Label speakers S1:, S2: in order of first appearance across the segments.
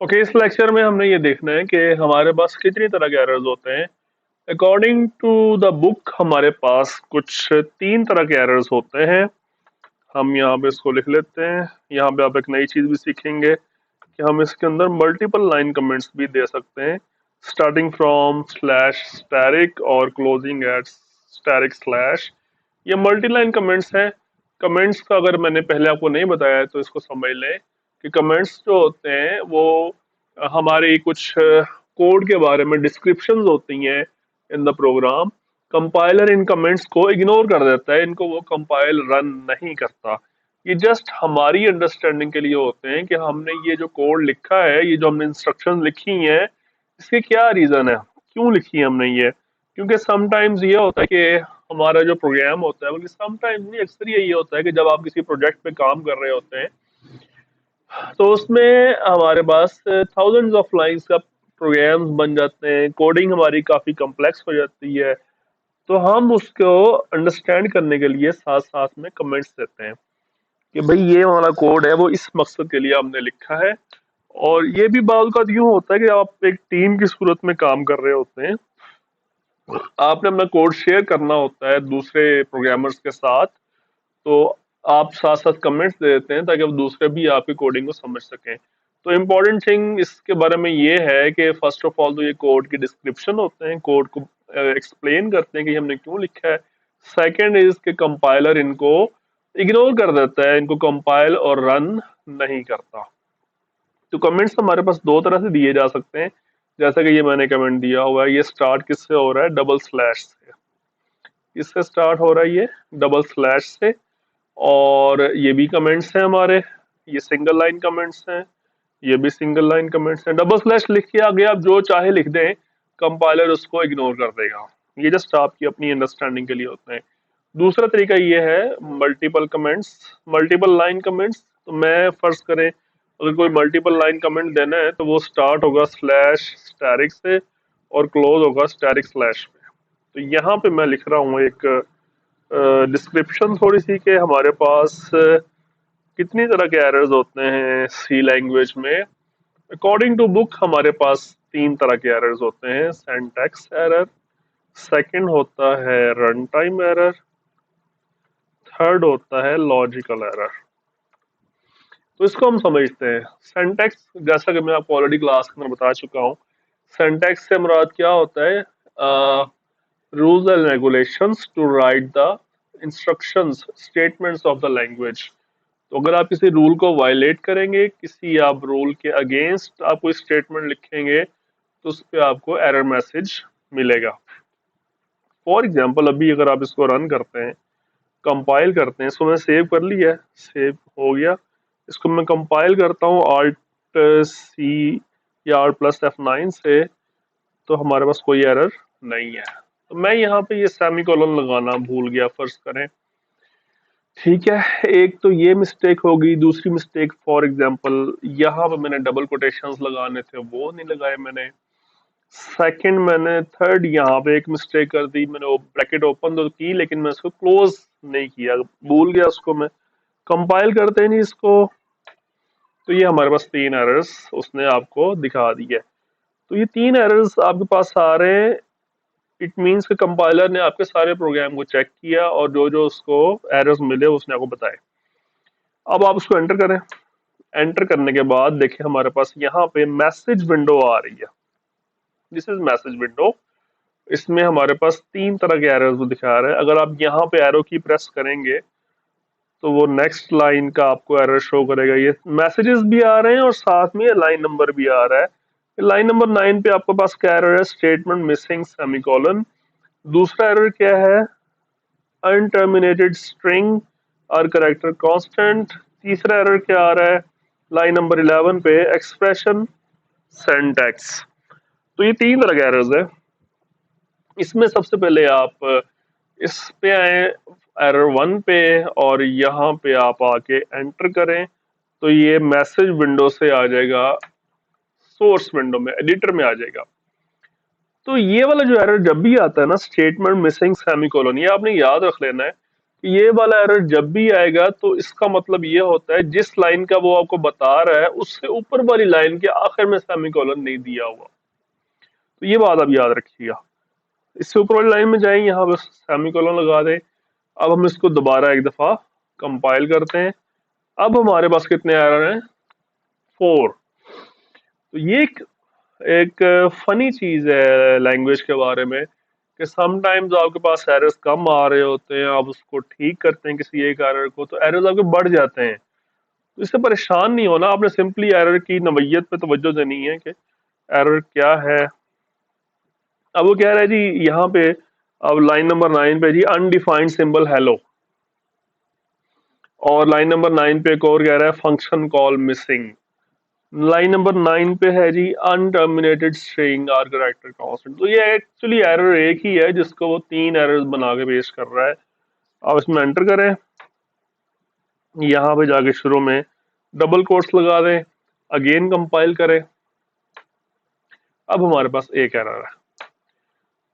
S1: Okay, इस lecture में हमने ये देखना है कि हमारे पास कितनी तरह के एरर्स होते हैं। अकॉर्डिंग टू द बुक हमारे पास कुछ तीन तरह के एरर्स होते हैं। हम यहाँ पे इसको लिख लेते हैं। यहाँ पे आप एक नई चीज भी सीखेंगे कि हम इसके अंदर मल्टीपल लाइन कमेंट्स भी दे सकते हैं, स्टार्टिंग फ्रॉम स्लैश स्टैरिक और क्लोजिंग एट स्टैरिक स्लैश। ये मल्टी लाइन कमेंट्स हैं। कमेंट्स का अगर मैंने पहले आपको नहीं बताया है तो इसको समझ लें कि कमेंट्स जो होते हैं वो हमारे कुछ कोड के बारे में डिस्क्रिप्शंस होती हैं इन द प्रोग्राम। कंपाइलर इन कमेंट्स को इग्नोर कर देता है, इनको वो कंपाइल रन नहीं करता। ये जस्ट हमारी अंडरस्टैंडिंग के लिए होते हैं कि हमने ये जो कोड लिखा है, ये जो हमने इंस्ट्रक्शन लिखी हैं, इसके क्या रीजन है, क्यों लिखी है हमने ये। क्योंकि समटाइम्स ये होता है कि हमारा जो प्रोग्राम होता है, बल्कि समटाइम्स नहीं, अक्सर यही होता है कि जब आप किसी प्रोजेक्ट पे काम कर रहे होते हैं तो उसमें हमारे पास थाउजेंड्स ऑफ लाइंस का प्रोग्राम्स बन जाते हैं, कोडिंग हमारी काफ़ी कॉम्प्लेक्स हो जाती है। तो हम उसको अंडरस्टैंड करने के लिए साथ साथ में कमेंट्स देते हैं कि भाई ये वाला कोड है वो इस मकसद के लिए हमने लिखा है। और ये भी बात का यूँ होता है कि आप एक टीम की सूरत में काम कर रहे होते हैं, आपने अपना कोड शेयर करना होता है दूसरे प्रोग्रामर्स के साथ। तो आप साथ साथ कमेंट्स दे देते हैं ताकि अब दूसरे भी आपकी कोडिंग को समझ सकें। तो इम्पोर्टेंट थिंग इसके बारे में ये है कि फर्स्ट ऑफ ऑल तो ये कोड की डिस्क्रिप्शन होते हैं, कोड को एक्सप्लेन करते हैं कि हमने क्यों लिखा है। सेकंड इज के कंपाइलर इनको इग्नोर कर देता है, इनको कंपाइल और रन नहीं करता। तो कमेंट्स हमारे पास दो तरह से दिए जा सकते हैं। जैसा कि ये मैंने कमेंट दिया हुआ है, ये स्टार्ट किससे हो रहा है, डबल स्लैश से। इससे स्टार्ट हो रहा है ये डबल स्लैश से। और ये भी कमेंट्स हैं हमारे, ये सिंगल लाइन कमेंट्स हैं, ये भी सिंगल लाइन कमेंट्स हैं। डबल स्लैश लिख के आगे आप जो चाहे लिख दें, कंपाइलर उसको इग्नोर कर देगा। ये जस्ट आपकी अपनी अंडरस्टैंडिंग के लिए होते हैं। दूसरा तरीका ये है multiple comments, multiple line comments. तो मैं फर्ज करें अगर कोई मल्टीपल लाइन कमेंट देना है तो वो स्टार्ट होगा स्लैश स्टैरिक से और क्लोज होगा स्टैरिक स्लैश पे। तो यहाँ पे मैं लिख रहा हूँ एक डिस्क्रिप्शन थोड़ी सी कि हमारे पास कितनी तरह के एरर्स होते हैं सी लैंग्वेज में। अकॉर्डिंग टू बुक हमारे पास तीन तरह के एरर्स होते हैं। सिंटैक्स एरर, सेकंड होता है रन टाइम एरर, थर्ड होता है लॉजिकल एरर। तो इसको हम समझते हैं। सिंटैक्स, जैसा कि मैं आपको ऑलरेडी क्लास के अंदर बता चुका हूँ, सिंटैक्स से मुराद क्या होता है, rules and regulations to write the instructions statements of the language. तो अगर आप किसी रूल को वायलेट करेंगे, किसी आप रूल के अगेंस्ट आप कोई स्टेटमेंट लिखेंगे, तो उस पर आपको एरर मैसेज मिलेगा। फॉर एग्जांपल अभी अगर आप इसको रन करते हैं, कंपाइल करते हैं, इसको मैं सेव कर लिया है, सेव हो गया। इसको मैं कंपाइल करता हूँ आल्ट सी या आल्ट प्लस F9 से, तो हमारे पास कोई एरर नहीं है। तो मैं यहाँ पे ये सेमी कोलन लगाना भूल गया, फर्ज करें, ठीक है। एक तो ये मिस्टेक होगी। दूसरी मिस्टेक फॉर एग्जांपल यहाँ पे मैंने डबल कोटेशंस लगाने थे, वो नहीं लगाए मैंने। सेकंड मैंने थर्ड यहाँ पे एक मिस्टेक कर दी, मैंने वो ब्रैकेट ओपन तो की लेकिन मैं उसको क्लोज नहीं किया, भूल गया उसको मैं। कंपाइल करते हैं नहीं इसको, तो ये हमारे पास तीन एरर्स उसने आपको दिखा दी है। तो ये तीन एरर्स आपके पास आ रहे हैं। इट मीन्स कि कंपाइलर ने आपके सारे प्रोग्राम को चेक किया और जो जो उसको एरर्स मिले उसने आपको बताए। अब आप उसको एंटर करें। एंटर करने के बाद देखिए हमारे पास यहाँ पे मैसेज विंडो आ रही है। This is message window. इसमें हमारे पास तीन तरह के एरर्स दिखा रहा है। अगर आप यहाँ पे एरो की प्रेस करेंगे तो वो नेक्स्ट लाइन का आपको एरर शो करेगा। ये मैसेजेस भी आ रहे हैं और साथ में लाइन नंबर भी आ रहा है। लाइन नंबर 9 पे आपके पास क्या एरर है, स्टेटमेंट मिसिंग सेमीकोलन। दूसरा एरर क्या है, अनटर्मिनेटेड स्ट्रिंग और करेक्टर कांस्टेंट। तीसरा एरर क्या आ रहा है लाइन नंबर 11 पे, एक्सप्रेशन सिंटैक्स। तो ये तीन तरह के एरर्स है। इसमें सबसे पहले आप इस पे आए एरर 1 पे और यहाँ पे आप आके एंटर करें तो ये मैसेज विंडो से आ जाएगा, सोर्स विंडो में एडिटर में आ जाएगा। तो ये वाला जो एरर जब भी आता है ना, स्टेटमेंट मिसिंग सेमीकोलन, ये आपने याद रख लेना है ये वाला एरर जब भी आएगा तो इसका मतलब ये होता है जिस लाइन का वो आपको बता रहा है उससे ऊपर वाली लाइन के आखिर में सेमीकोलन नहीं दिया हुआ। तो ये बात आप याद रखिएगा। इससे ऊपर वाली लाइन में जाएंगे, यहाँ बस सेमीकोलन लगा दें। अब हम इसको दोबारा एक दफा कंपाइल करते हैं। अब हमारे पास कितने एरर हैं? 4। तो ये एक फनी चीज है लैंग्वेज के बारे में कि समटाइम्स आपके पास एरर्स कम आ रहे होते हैं, आप उसको ठीक करते हैं किसी एक एरर को तो एरर्स आपके बढ़ जाते हैं। तो इससे परेशान नहीं होना, आपने सिंपली एरर की नवैयत पे तवज्जो देनी है कि एरर क्या है। अब वो कह रहा है जी यहाँ पे, अब लाइन नंबर 9 पे जी अनडिफाइंड सिंबल हेलो, और लाइन नंबर 9 पे एक और कह रहा है function call missing. Line number 9 पे है जी अनटर्मिनेटेड स्ट्रिंग आर कैरेक्टर कांस्टेंट। तो ये एक्चुअली एरर एक ही है जिसको वो 3 एरर्स बना के पेश कर रहा है। आप इसमें एंटर करें, यहाँ पे जाके शुरू में डबल कोट्स लगा दें, अगेन कंपाइल करें। अब हमारे पास एक एरर है।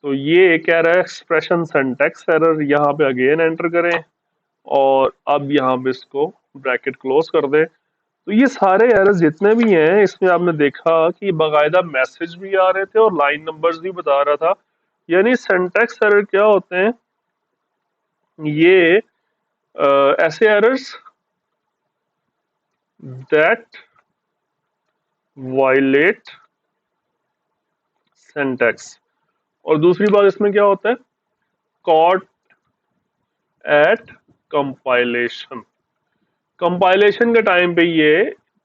S1: तो ये कह रहा है एक्सप्रेशन सिंटैक्स एरर, यहाँ पे अगेन एंटर करें और अब यहाँ पे इसको ब्रैकेट क्लोज कर दें। तो ये सारे एरर्स जितने भी हैं इसमें आपने देखा कि बाकायदा मैसेज भी आ रहे थे और लाइन नंबर्स भी बता रहा था। यानी सिंटैक्स एरर क्या होते हैं? ये ऐसे एरर्स दैट वायलेट सिंटैक्स। और दूसरी बात इसमें क्या होता है? Caught at compilation. कंपाइलेशन के टाइम पे ये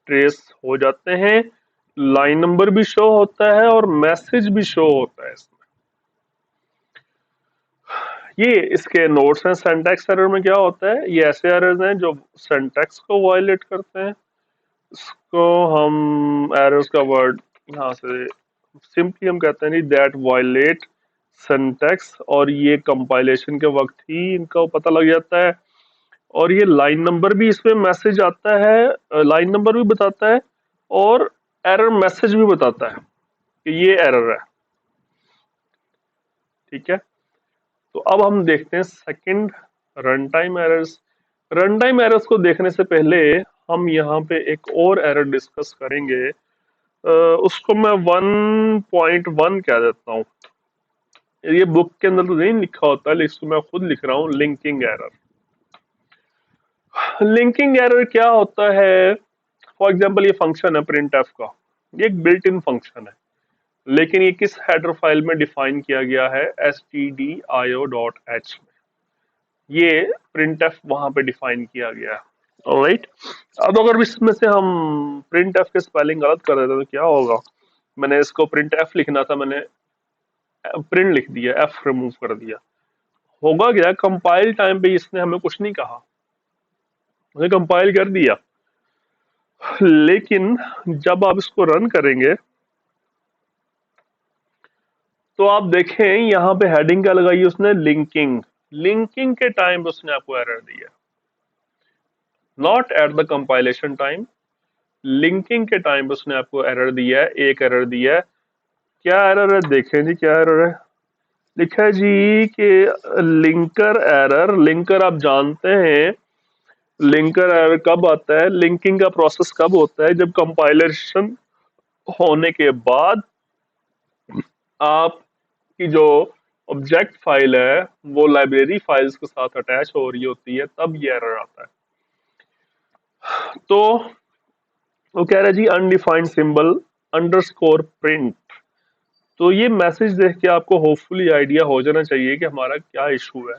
S1: ट्रेस हो जाते हैं, लाइन नंबर भी शो होता है और मैसेज भी शो होता है इसमें। ये इसके नोट्स हैं। सिंटैक्स एरर में क्या होता है? ये ऐसे एरर्स हैं जो सिंटैक्स को वायलेट करते हैं। इसको हम एरर्स का वर्ड यहाँ से सिंपली हम कहते हैं जी दैट वायलेट सिंटैक्स, और ये कंपाइलेशन के वक्त ही इनका पता लग जाता है। और ये लाइन नंबर भी इसमें मैसेज आता है, लाइन नंबर भी बताता है और एरर मैसेज भी बताता है कि ये एरर है। ठीक है, तो अब हम देखते हैं second, run time errors. Run time errors को देखने से पहले हम यहाँ पे एक और एरर डिस्कस करेंगे। उसको मैं 1.1 कह देता हूँ। ये बुक के अंदर तो नहीं लिखा होता है, लेकिन इसको मैं खुद लिख रहा हूँ, लिंकिंग एरर। लिंकिंग एरर क्या होता है? फॉर एग्जाम्पल ये फंक्शन है प्रिंट एफ का, ये एक बिल्ट इन फंक्शन है, लेकिन ये किस हेडर फाइल में डिफाइन किया गया है? stdio.h में। ये प्रिंट एफ वहां पे डिफाइन किया गया है। ऑलराइट, अब अगर इसमें से हम प्रिंट एफ के स्पेलिंग गलत कर देते तो क्या होगा? मैंने इसको प्रिंट एफ लिखना था, मैंने प्रिंट लिख दिया, एफ रिमूव कर दिया। होगा क्या? कंपाइल टाइम पे इसने हमें कुछ नहीं कहा, उसने कंपाइल कर दिया, लेकिन जब आप इसको रन करेंगे तो आप देखें यहाँ पे हेडिंग क्या लगाई है उसने? लिंकिंग। लिंकिंग के टाइम पे उसने आपको एरर दिया, not at the compilation time. Linking के टाइम पे उसने आपको एरर दिया है, एक एरर दिया है। क्या एरर है? देखें जी क्या एरर है। लिखा है जी कि लिंकर एरर। लिंकर आप जानते हैं, लिंकर एरर कब आता है? लिंकिंग का प्रोसेस कब होता है? जब कंपाइलेशन होने के बाद आपकी जो ऑब्जेक्ट फाइल है वो लाइब्रेरी फाइल्स के साथ अटैच हो रही होती है, तब ये एरर आता है। तो वो कह रहा है जी अनडिफाइंड सिंबल अंडरस्कोर प्रिंट। तो ये मैसेज देख के आपको होपफुली आइडिया हो जाना चाहिए कि हमारा क्या इशू है।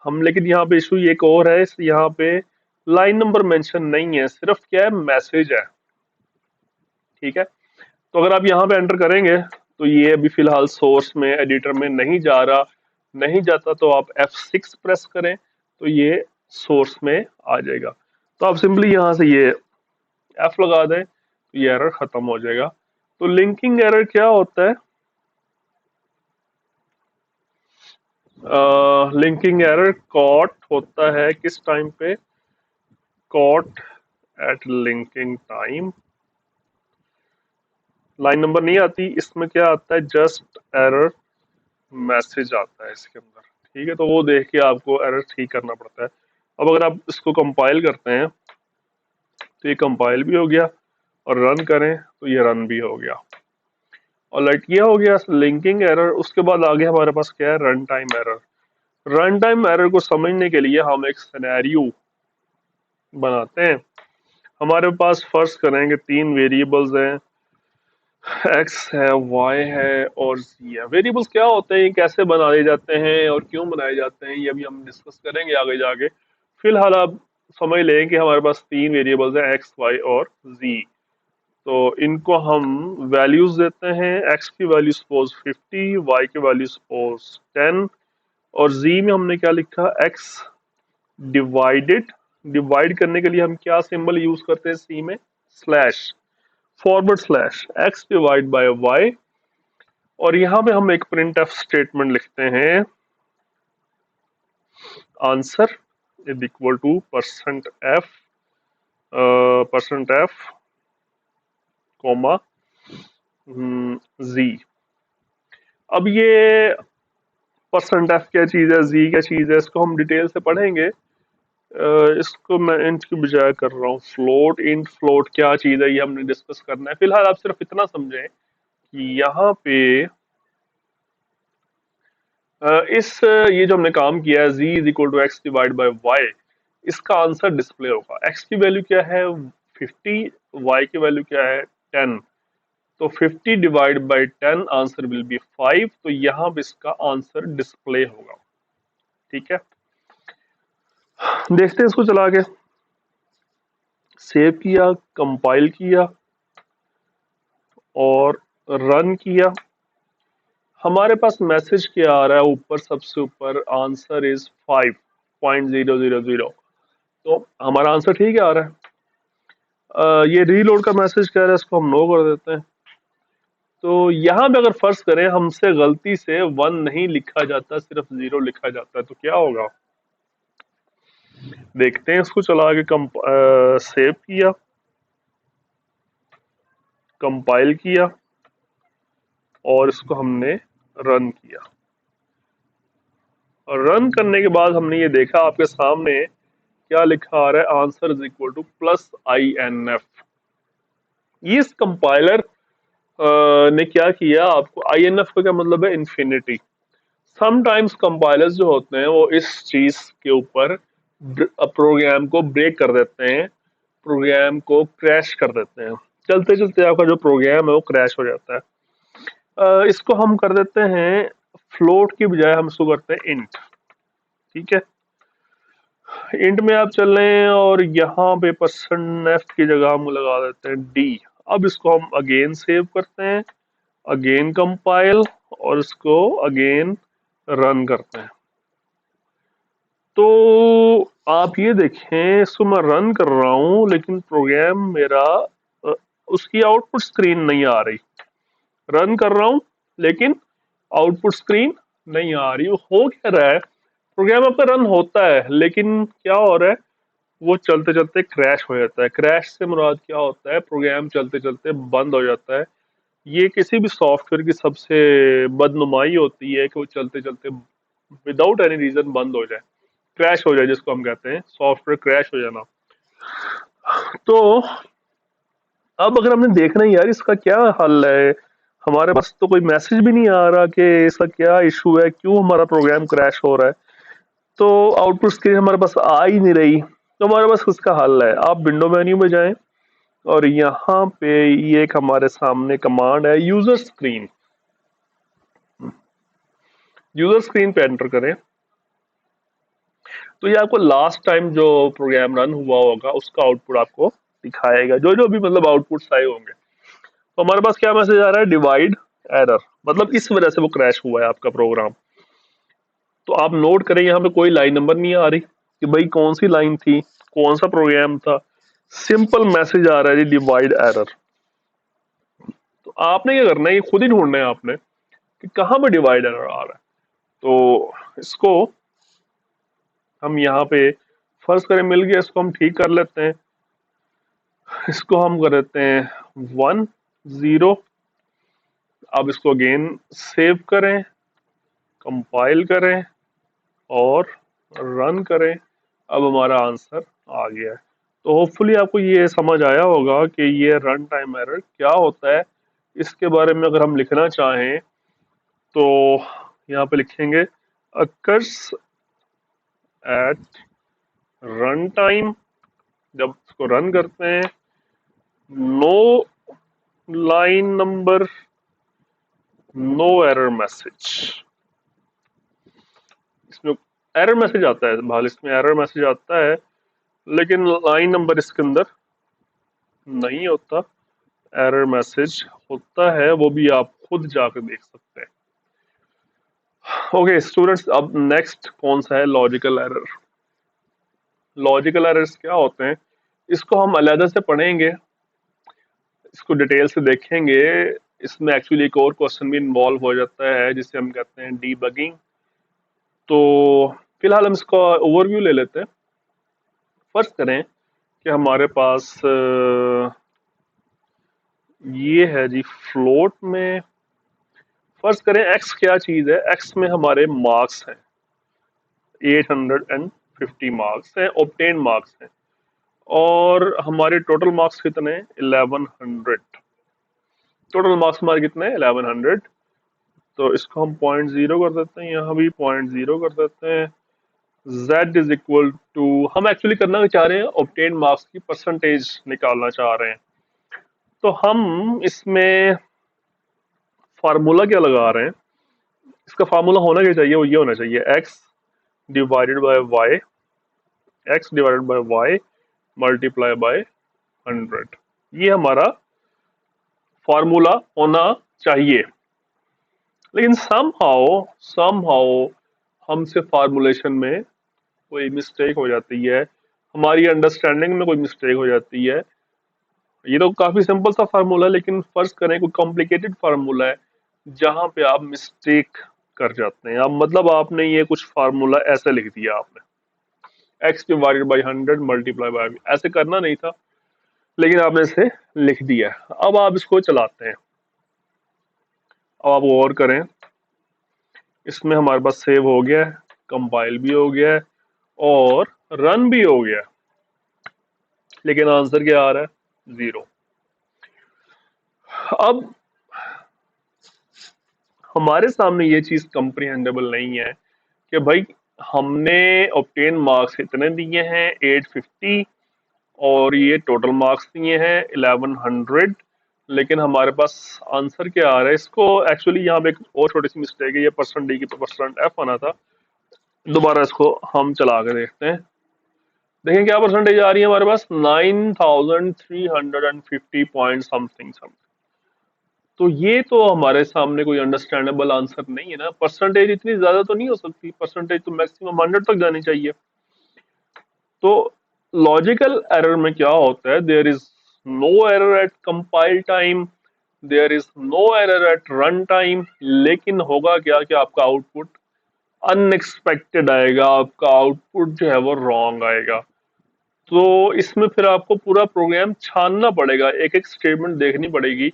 S1: हम लेकिन यहाँ पे इशू एक और है, यहाँ पे लाइन नंबर मेंशन नहीं है, सिर्फ क्या है? मैसेज है। ठीक है, तो अगर आप यहाँ पे एंटर करेंगे तो ये अभी फिलहाल सोर्स में एडिटर में नहीं जा रहा, नहीं जाता तो आप F6 प्रेस करें तो ये सोर्स में आ जाएगा। तो आप सिंपली यहाँ से ये F लगा दें तो ये एरर खत्म हो जाएगा। तो लिंकिंग एरर क्या होता है? लिंकिंग एरर कॉट होता है किस टाइम पे? Caught at linking time. Line number नहीं आती इसमें, क्या आता है? जस्ट एरर मैसेज आता है इसके अंदर। ठीक है, तो वो देख के आपको एरर ठीक करना पड़ता है। अब अगर आप इसको कंपाइल करते हैं तो ये कंपाइल भी हो गया, और रन करें तो ये रन भी हो गया। और लाइट ये हो गया लिंकिंग एरर। उसके बाद आगे हमारे पास क्या है, run time error. Run time error को समझने के लिए हम एक सिनेरियो बनाते हैं। हमारे पास फर्ज करेंगे तीन वेरिएबल्स हैं, एक्स है, वाई है और जी है। वेरिएबल्स क्या होते हैं, कैसे बनाए जाते हैं और क्यों बनाए जाते हैं, ये भी हम डिस्कस करेंगे आगे जाके। फिलहाल आप समझ लें कि हमारे पास तीन वेरिएबल्स हैं, एक्स, वाई और जी। तो इनको हम वैल्यूज देते हैं। एक्स की वैल्यू सपोज 50, वाई की वैल्यू सपोज 10, और जी में हमने क्या लिखा, एक्स डिवाइडेड। डिवाइड करने के लिए हम क्या सिंबल यूज करते हैं सी में, slash, forward slash x divide by y. और यहां पे हम एक प्रिंट एफ स्टेटमेंट लिखते हैं, answer is equal to percent F comma G. अब ये परसेंट एफ क्या चीज है, जी क्या चीज है, इसको हम डिटेल से पढ़ेंगे। इसको मैं इंट की बजाय कर रहा हूँ फ्लोट। इंट फ्लोट क्या चीज है ये हमने डिस्कस करना है। फिलहाल आप सिर्फ इतना समझें कि यहाँ पे ये जो हमने काम किया है, z is equal to x divide by y, इसका आंसर डिस्प्ले होगा। x की वैल्यू क्या है 50, y की वैल्यू क्या है 10। तो 50 divide by 10 answer will be 5। तो यहाँ पे इसका आंसर डिस्प्ले होगा। ठीक है, देखते हैं इसको चला के। सेव किया, कंपाइल किया और रन किया। हमारे पास मैसेज क्या आ रहा है ऊपर, सबसे ऊपर आंसर इज 5.000। तो हमारा आंसर ठीक है आ रहा है। ये रीलोड का मैसेज कह रहा है, इसको हम नो कर देते हैं। तो यहाँ पे अगर फर्ज करें हमसे गलती से 1 नहीं लिखा जाता, सिर्फ 0 लिखा जाता है, तो क्या होगा, देखते हैं इसको चला के। सेव किया, कंपाइल किया और इसको हमने रन किया। और रन करने के बाद हमने ये देखा आपके सामने क्या लिखा आ रहा है, answer is equal to +INF। इस कंपाइलर ने क्या किया, आपको INF का क्या मतलब है, इन्फिनिटी। समटाइम्स कंपाइलर्स जो होते हैं वो इस चीज के ऊपर प्रोग्राम को ब्रेक कर देते हैं, प्रोग्राम को क्रैश कर देते हैं। चलते चलते आपका जो प्रोग्राम है वो क्रैश हो जाता है। इसको हम कर देते हैं फ्लोट की बजाय हम इसको करते हैं इंट। ठीक है, इंट में आप चल रहे हैं और यहाँ पे %f की जगह हम लगा देते हैं d। अब इसको हम अगेन सेव करते हैं, अगेन कंपाइल और इसको अगेन रन करते हैं। तो आप ये देखें, इसको मैं रन कर रहा हूं लेकिन प्रोग्राम मेरा अ, उसकी आउटपुट स्क्रीन नहीं आ रही। रन कर रहा हूं लेकिन आउटपुट स्क्रीन नहीं आ रही। वो हो क्या रहा है, प्रोग्राम आपका रन होता है लेकिन क्या हो रहा है, वो चलते चलते क्रैश हो जाता है। क्रैश से मुराद क्या होता है, प्रोग्राम चलते चलते बंद हो जाता है। ये किसी भी सॉफ्टवेयर की सबसे बदनुमाई होती है कि वो चलते चलते विदाउट एनी रीजन बंद हो जाए, क्रैश हो जाए, जिसको हम कहते हैं सॉफ्टवेयर क्रैश हो जाना। तो अब अगर हमने देखना है यार इसका क्या हल है, हमारे पास तो कोई मैसेज भी नहीं आ रहा कि इसका क्या इशू है, क्यों हमारा प्रोग्राम क्रैश हो रहा है। तो आउटपुट स्क्रीन हमारे पास आ ही नहीं रही। तो हमारे पास इसका हल है, आप विंडो मेन्यू में जाएं और यहाँ पे ये एक हमारे सामने कमांड है, यूजर स्क्रीन। यूजर स्क्रीन पे एंटर करें तो ये आपको लास्ट टाइम जो प्रोग्राम रन हुआ होगा उसका आउटपुट आपको दिखाएगा, जो जो भी मतलब आउटपुट्स आए होंगे। तो हमारे पास क्या मैसेज आ रहा है, डिवाइड एरर, मतलब इस वजह से वो क्रैश हुआ है आपका प्रोग्राम। तो आप नोट करें यहाँ पे कोई लाइन नंबर नहीं आ रही कि भाई कौन सी लाइन थी, कौन सा प्रोग्राम था। सिंपल मैसेज आ रहा है जी, डिवाइड एरर। तो आपने क्या करना है, ये खुद ही ढूंढना है आपने कि कहाँ पे डिवाइड एरर आ रहा है। तो इसको हम यहाँ पे फर्ज करें मिल गया, इसको हम ठीक कर लेते हैं। इसको हम कर देते हैं 1 0। अब इसको अगेन सेव करें, कंपाइल करें और रन करें। अब हमारा आंसर आ गया है। तो होपफुली आपको ये समझ आया होगा कि ये रन टाइम एरर क्या होता है। इसके बारे में अगर हम लिखना चाहें तो यहाँ पे लिखेंगे occurs at रन टाइम। जब इसको रन करते हैं, no line number, no error message. इसमें एरर मैसेज आता है, भाल इसमें एरर मैसेज आता है, लेकिन लाइन नंबर इसके अंदर नहीं होता। एरर मैसेज होता है, वो भी आप खुद जाकर देख सकते हैं। ओके स्टूडेंट्स, अब नेक्स्ट कौन सा है? Logical error. लॉजिकल एरर्स क्या होते हैं, इसको हम अलग से पढ़ेंगे, इसको डिटेल से देखेंगे। इसमें एक्चुअली एक और क्वेश्चन भी इन्वॉल्व हो जाता है जिसे हम कहते हैं डीबगिंग। तो फिलहाल हम इसका ओवरव्यू ले लेते हैं। फर्स्ट करें कि हमारे पास ये है जी फ्लोट में। फर्स्ट करें एक्स क्या चीज़ है। एक्स में हमारे मार्क्स हैं, 850 मार्क्स हैं, ऑब्टेन मार्क्स हैं। और हमारे टोटल मार्क्स कितने? 1100। टोटल मार्क्स हमारे कितने? 1100। तो इसको हम 0.0 कर देते हैं, यहाँ भी 0.0 कर देते हैं। z इज इक्वल टू, हम एक्चुअली करना चाह रहे हैं ऑब्टेन मार्क्स की परसेंटेज निकालना चाह रहे हैं। तो हम इसमें फार्मूला क्या लगा रहे हैं? इसका फार्मूला होना क्या चाहिए? वो ये होना चाहिए x divided by y, x divided by y multiply by 100। ये हमारा फार्मूला होना चाहिए। लेकिन समहाउ हमसे फार्मूलेशन में कोई मिस्टेक हो जाती है, हमारी अंडरस्टैंडिंग में कोई मिस्टेक हो जाती है। ये तो काफी सिंपल सा फार्मूला है, लेकिन फर्ज करें कोई कॉम्प्लिकेटेड फार्मूला है जहां पे आप मिस्टेक कर जाते हैं। अब मतलब आपने ये कुछ फार्मूला ऐसे लिख दिया, आपने x divided by 100 multiply by, ऐसे करना नहीं था लेकिन आपने इसे लिख दिया। अब आप इसको चलाते हैं, अब आप और करें। इसमें हमारे पास सेव हो गया है, कंपाइल भी हो गया है और रन भी हो गया है, लेकिन आंसर क्या आ रहा है? 0। अब हमारे सामने ये चीज कंप्रिहेंडेबल नहीं है कि भाई हमने ऑब्टेन मार्क्स इतने दिए हैं 850 और ये टोटल मार्क्स दिए हैं 1100, लेकिन हमारे पास आंसर क्या आ रहा है? इसको एक्चुअली यहाँ पे एक और छोटी सी मिस्टेक है, ये परसेंट डी की तो परसेंट एफ आना था। दोबारा इसको हम चला के देखते हैं, देखें क्या परसेंटेज आ रही है हमारे पास? 9350 पॉइंट समथिंग समथिंग। तो ये तो हमारे सामने कोई अंडरस्टैंडेबल आंसर नहीं है ना। परसेंटेज इतनी ज्यादा तो नहीं हो सकती, परसेंटेज तो मैक्सिमम 100 तक जानी चाहिए। तो लॉजिकल एरर में क्या होता है? There is no error at compile time, there is no error at run time, लेकिन होगा क्या कि आपका आउटपुट अनएक्सपेक्टेड आएगा, आपका आउटपुट जो है वो रॉन्ग आएगा। तो इसमें फिर आपको पूरा प्रोग्राम छानना पड़ेगा, एक एक स्टेटमेंट देखनी पड़ेगी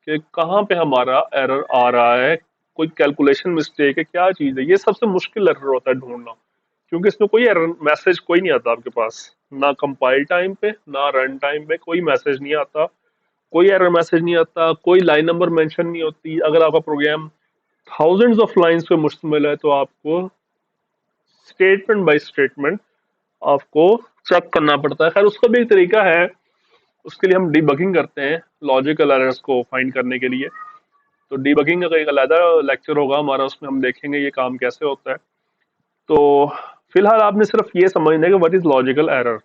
S1: कि कहाँ पे हमारा एरर आ रहा है, कोई कैलकुलेशन मिस्टेक है, क्या चीज़ है। ये सबसे मुश्किल एरर होता है ढूंढना, क्योंकि इसमें कोई एरर मैसेज कोई नहीं आता आपके पास, ना कंपाइल टाइम पे ना रन टाइम पे कोई मैसेज नहीं आता, कोई एरर मैसेज नहीं आता, कोई लाइन नंबर मेंशन नहीं होती। अगर आपका प्रोग्राम थाउजेंड्स ऑफ लाइंस पे मुश्तमिल है तो आपको स्टेटमेंट बाय स्टेटमेंट आपको चेक करना पड़ता है। खैर उसका भी एक तरीका है, उसके लिए हम डीबगिंग करते हैं लॉजिकल एरर्स को फाइंड करने के लिए। तो डीबगिंग का एक अलग लेक्चर होगा हमारा, उसमें हम देखेंगे ये काम कैसे होता है। तो फिलहाल आपने सिर्फ ये समझना है कि what is logical error.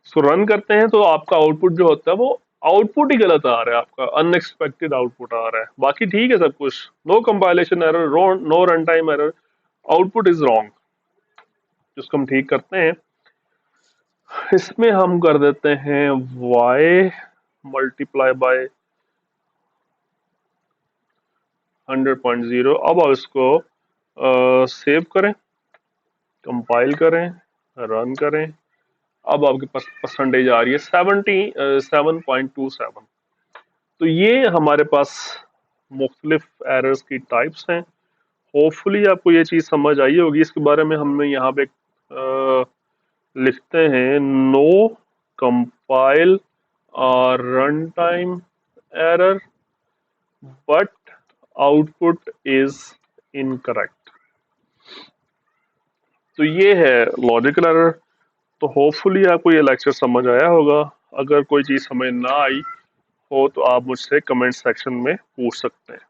S1: So run करते हैं तो आपका आउटपुट जो होता है वो आउटपुट ही गलत आ रहा है, आपका अनएक्सपेक्टेड आउटपुट आ रहा है। बाकी ठीक है सब कुछ, no compilation error, no run time error, output is wrong, जिसको हम ठीक करते हैं। इसमें हम कर देते हैं y मल्टीप्लाई बाय 100.0। अब आप इसको सेव करें, कंपाइल करें, रन करें। अब आपके पास परसेंटेज आ रही है 77.27। तो ये हमारे पास मुख्तलिफ एरर्स की टाइप्स हैं। होपफुली आपको ये चीज़ समझ आई होगी। इसके बारे में हमने यहाँ पे लिखते हैं नो कंपाइल और run time error but output is incorrect. तो ये है लॉजिकल एरर। तो होपफुली आपको ये लेक्चर समझ आया होगा। अगर कोई चीज़ समझ ना आई हो तो आप मुझसे कमेंट सेक्शन में पूछ सकते हैं।